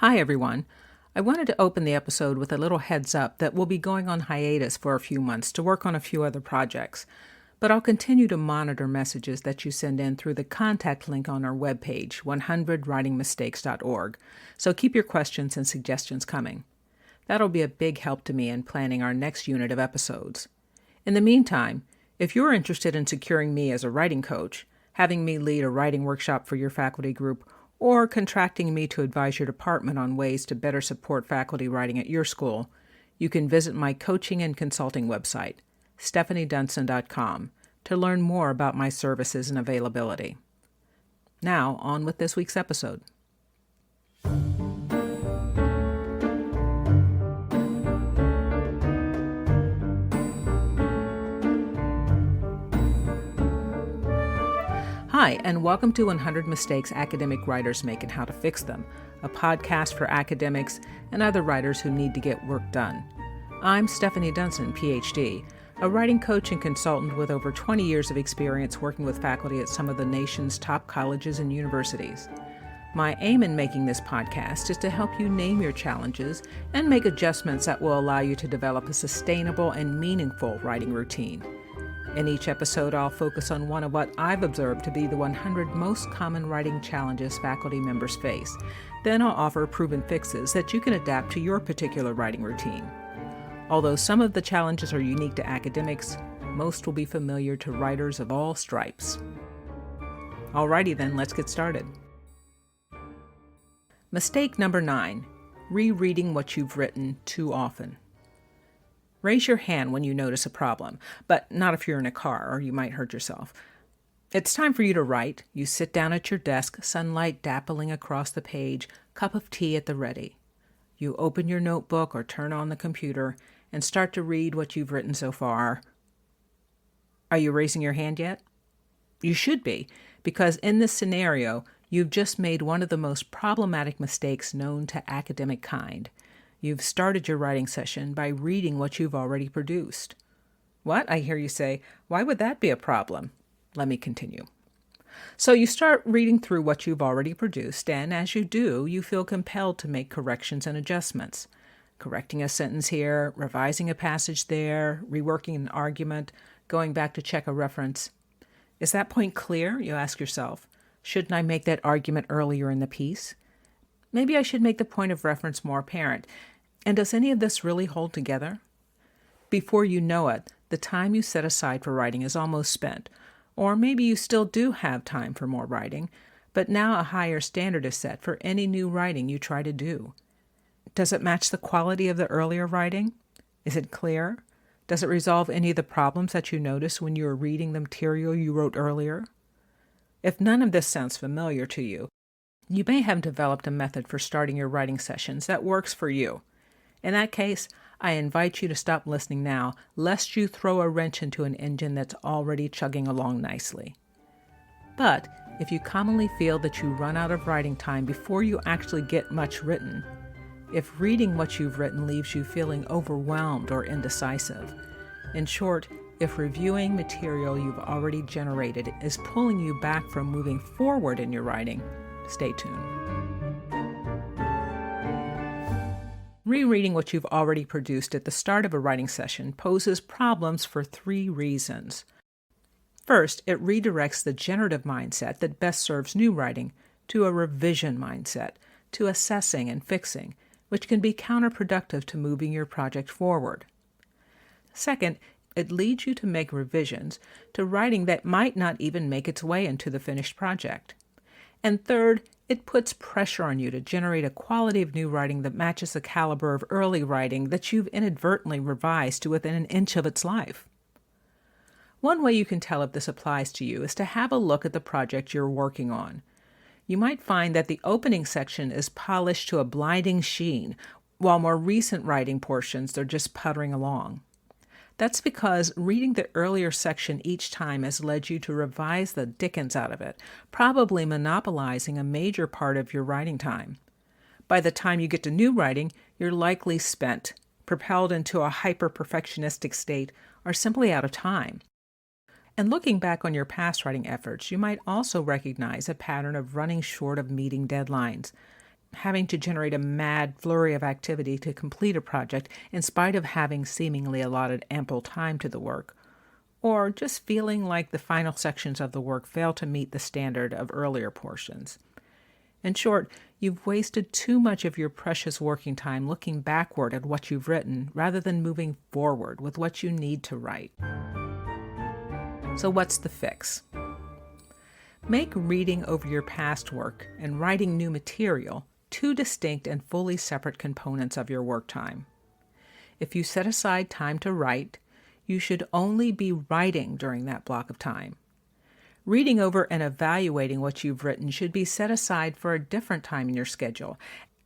Hi, everyone. I wanted to open the episode with a little heads up that we'll be going on hiatus for a few months to work on a few other projects, but I'll continue to monitor messages that you send in through the contact link on our webpage, 100writingmistakes.org, so keep your questions and suggestions coming. That'll be a big help to me in planning our next unit of episodes. In the meantime, if you're interested in securing me as a writing coach, having me lead a writing workshop for your faculty group, or contracting me to advise your department on ways to better support faculty writing at your school, you can visit my coaching and consulting website, stephaniedunson.com, to learn more about my services and availability. Now, on with this week's episode. Hi, and welcome to 100 Mistakes Academic Writers Make and How to Fix Them, a podcast for academics and other writers who need to get work done. I'm Stephanie Dunson, PhD, a writing coach and consultant with over 20 years of experience working with faculty at some of the nation's top colleges and universities. My aim in making this podcast is to help you name your challenges and make adjustments that will allow you to develop a sustainable and meaningful writing routine. In each episode, I'll focus on one of what I've observed to be the 100 most common writing challenges faculty members face. Then I'll offer proven fixes that you can adapt to your particular writing routine. Although some of the challenges are unique to academics, most will be familiar to writers of all stripes. Alrighty then, let's get started. Mistake number 9, rereading what you've written too often. Raise your hand when you notice a problem, but not if you're in a car or you might hurt yourself. It's time for you to write. You sit down at your desk, sunlight dappling across the page, cup of tea at the ready. You open your notebook or turn on the computer and start to read what you've written so far. Are you raising your hand yet? You should be, because in this scenario, you've just made one of the most problematic mistakes known to academic kind. You've started your writing session by reading what you've already produced. What? I hear you say. Why would that be a problem? Let me continue. So you start reading through what you've already produced, and as you do, you feel compelled to make corrections and adjustments. Correcting a sentence here, revising a passage there, reworking an argument, going back to check a reference. Is that point clear? You ask yourself. Shouldn't I make that argument earlier in the piece? Maybe I should make the point of reference more apparent. And does any of this really hold together? Before you know it, the time you set aside for writing is almost spent. Or maybe you still do have time for more writing, but now a higher standard is set for any new writing you try to do. Does it match the quality of the earlier writing? Is it clear? Does it resolve any of the problems that you noticed when you were reading the material you wrote earlier? If none of this sounds familiar to you, you may have developed a method for starting your writing sessions that works for you. In that case, I invite you to stop listening now, lest you throw a wrench into an engine that's already chugging along nicely. But if you commonly feel that you run out of writing time before you actually get much written, if reading what you've written leaves you feeling overwhelmed or indecisive, in short, if reviewing material you've already generated is pulling you back from moving forward in your writing, stay tuned. Rereading what you've already produced at the start of a writing session poses problems for 3 reasons. First, it redirects the generative mindset that best serves new writing to a revision mindset, to assessing and fixing, which can be counterproductive to moving your project forward. Second, it leads you to make revisions to writing that might not even make its way into the finished project. And third, it puts pressure on you to generate a quality of new writing that matches the caliber of early writing that you've inadvertently revised to within an inch of its life. One way you can tell if this applies to you is to have a look at the project you're working on. You might find that the opening section is polished to a blinding sheen, while more recent writing portions are just puttering along. That's because reading the earlier section each time has led you to revise the dickens out of it, probably monopolizing a major part of your writing time. By the time you get to new writing, you're likely spent, propelled into a hyper-perfectionistic state, or simply out of time. And looking back on your past writing efforts, you might also recognize a pattern of running short of meeting deadlines. having to generate a mad flurry of activity to complete a project in spite of having seemingly allotted ample time to the work, or just feeling like the final sections of the work fail to meet the standard of earlier portions. In short, you've wasted too much of your precious working time looking backward at what you've written rather than moving forward with what you need to write. So what's the fix? Make reading over your past work and writing new material two distinct and fully separate components of your work time. If you set aside time to write, you should only be writing during that block of time. Reading over and evaluating what you've written should be set aside for a different time in your schedule,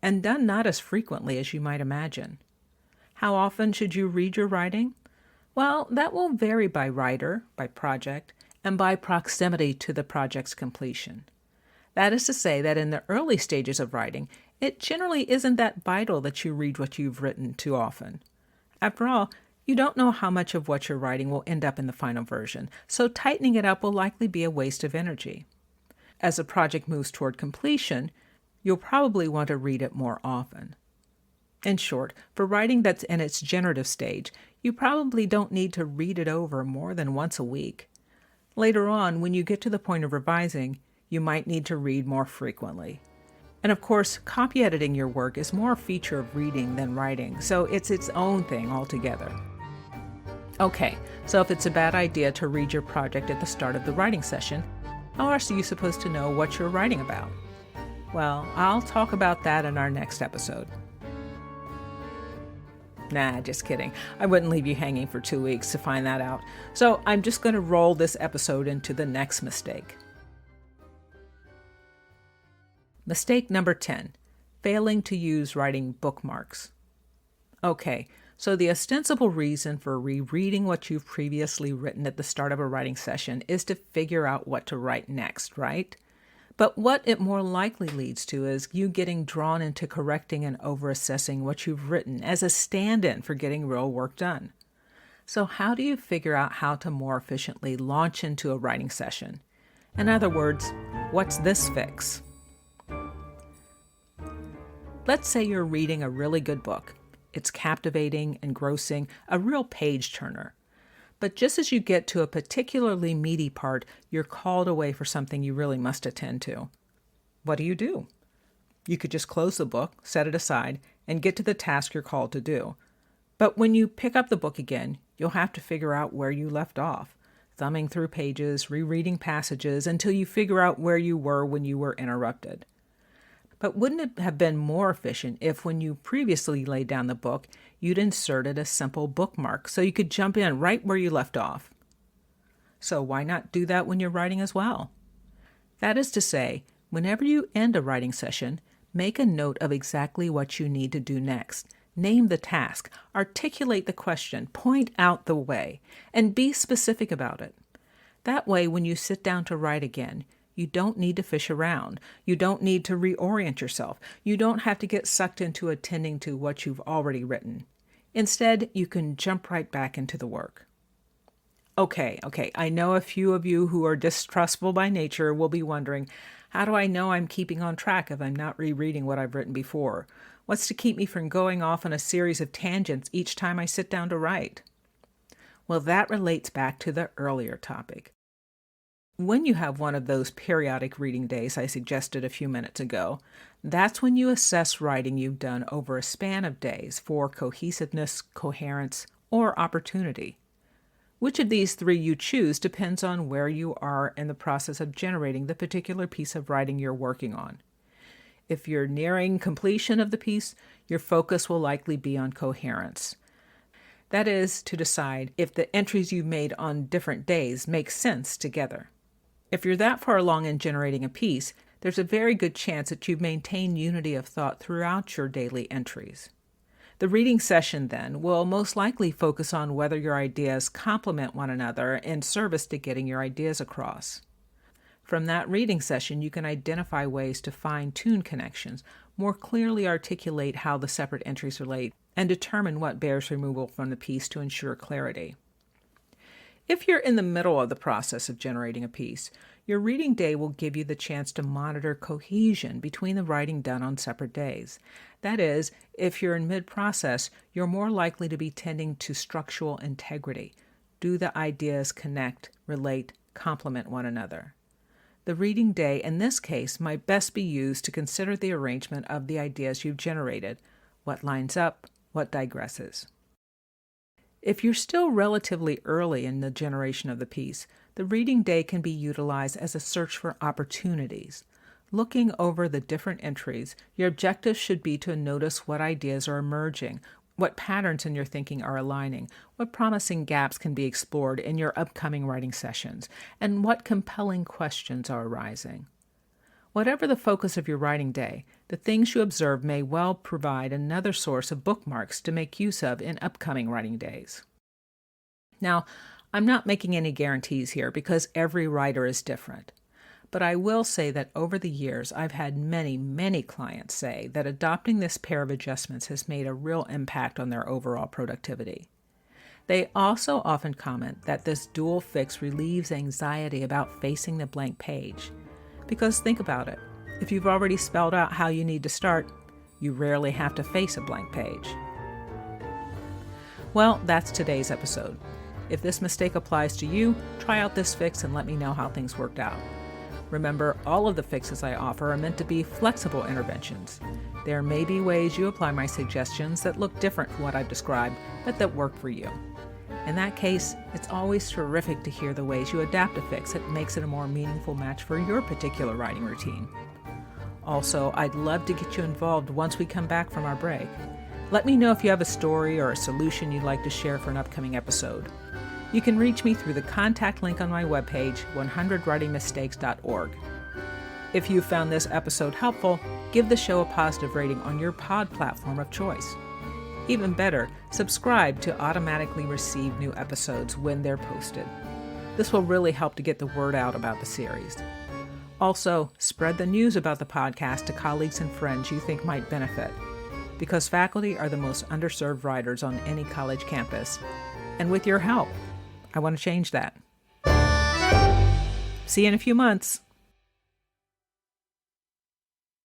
and done not as frequently as you might imagine. How often should you read your writing? Well, that will vary by writer, by project, and by proximity to the project's completion. That is to say that in the early stages of writing, it generally isn't that vital that you read what you've written too often. After all, you don't know how much of what you're writing will end up in the final version, so tightening it up will likely be a waste of energy. As the project moves toward completion, you'll probably want to read it more often. In short, for writing that's in its generative stage, you probably don't need to read it over more than once a week. Later on, when you get to the point of revising, you might need to read more frequently. And of course, copy editing your work is more a feature of reading than writing, so it's its own thing altogether. Okay, so if it's a bad idea to read your project at the start of the writing session, how else are you supposed to know what you're writing about? Well, I'll talk about that in our next episode. Nah, just kidding. I wouldn't leave you hanging for 2 weeks to find that out. So I'm just going to roll this episode into the next mistake. Mistake number 10, failing to use writing bookmarks. Okay, so the ostensible reason for rereading what you've previously written at the start of a writing session is to figure out what to write next, right? But what it more likely leads to is you getting drawn into correcting and over-assessing what you've written as a stand-in for getting real work done. So how do you figure out how to more efficiently launch into a writing session? In other words, what's this fix? Let's say you're reading a really good book. It's captivating, engrossing, a real page-turner. But just as you get to a particularly meaty part, you're called away for something you really must attend to. What do? You could just close the book, set it aside, and get to the task you're called to do. But when you pick up the book again, you'll have to figure out where you left off, thumbing through pages, rereading passages, until you figure out where you were when you were interrupted. But wouldn't it have been more efficient if when you previously laid down the book, you'd inserted a simple bookmark so you could jump in right where you left off? So why not do that when you're writing as well? That is to say, whenever you end a writing session, make a note of exactly what you need to do next. Name the task, articulate the question, point out the way, and be specific about it. That way, when you sit down to write again, you don't need to fish around. You don't need to reorient yourself. You don't have to get sucked into attending to what you've already written. Instead, you can jump right back into the work. Okay, I know a few of you who are distrustful by nature will be wondering, how do I know I'm keeping on track if I'm not rereading what I've written before? What's to keep me from going off on a series of tangents each time I sit down to write? Well, that relates back to the earlier topic. When you have one of those periodic reading days I suggested a few minutes ago, that's when you assess writing you've done over a span of days for cohesiveness, coherence, or opportunity. Which of these three you choose depends on where you are in the process of generating the particular piece of writing you're working on. If you're nearing completion of the piece, your focus will likely be on coherence. That is, to decide if the entries you've made on different days make sense together. If you're that far along in generating a piece, there's a very good chance that you've maintained unity of thought throughout your daily entries. The reading session, then, will most likely focus on whether your ideas complement one another in service to getting your ideas across. From that reading session, you can identify ways to fine-tune connections, more clearly articulate how the separate entries relate, and determine what bears removal from the piece to ensure clarity. If you're in the middle of the process of generating a piece, Your reading day will give you the chance to monitor cohesion between the writing done on separate days. That is, if you're in mid-process, you're more likely to be tending to structural integrity. Do the ideas connect, relate, complement one another? The reading day, in this case, might best be used to consider the arrangement of the ideas you've generated, what lines up, what digresses. If you're still relatively early in the generation of the piece, the reading day can be utilized as a search for opportunities. Looking over the different entries, your objective should be to notice what ideas are emerging, what patterns in your thinking are aligning, what promising gaps can be explored in your upcoming writing sessions, and what compelling questions are arising. Whatever the focus of your writing day, the things you observe may well provide another source of bookmarks to make use of in upcoming writing days. Now, I'm not making any guarantees here because every writer is different. But I will say that over the years, I've had many clients say that adopting this pair of adjustments has made a real impact on their overall productivity. They also often comment that this dual fix relieves anxiety about facing the blank page. Because think about it, if you've already spelled out how you need to start, you rarely have to face a blank page. Well, that's today's episode. If this mistake applies to you, try out this fix and let me know how things worked out. Remember, all of the fixes I offer are meant to be flexible interventions. There may be ways you apply my suggestions that look different from what I've described, but that work for you. In that case, it's always terrific to hear the ways you adapt a fix that makes it a more meaningful match for your particular writing routine. Also, I'd love to get you involved once we come back from our break. Let me know if you have a story or a solution you'd like to share for an upcoming episode. You can reach me through the contact link on my webpage, 100writingmistakes.org. If you found this episode helpful, give the show a positive rating on your pod platform of choice. Even better, subscribe to automatically receive new episodes when they're posted. This will really help to get the word out about the series. Also, spread the news about the podcast to colleagues and friends you think might benefit, because faculty are the most underserved writers on any college campus. And with your help, I want to change that. See you in a few months.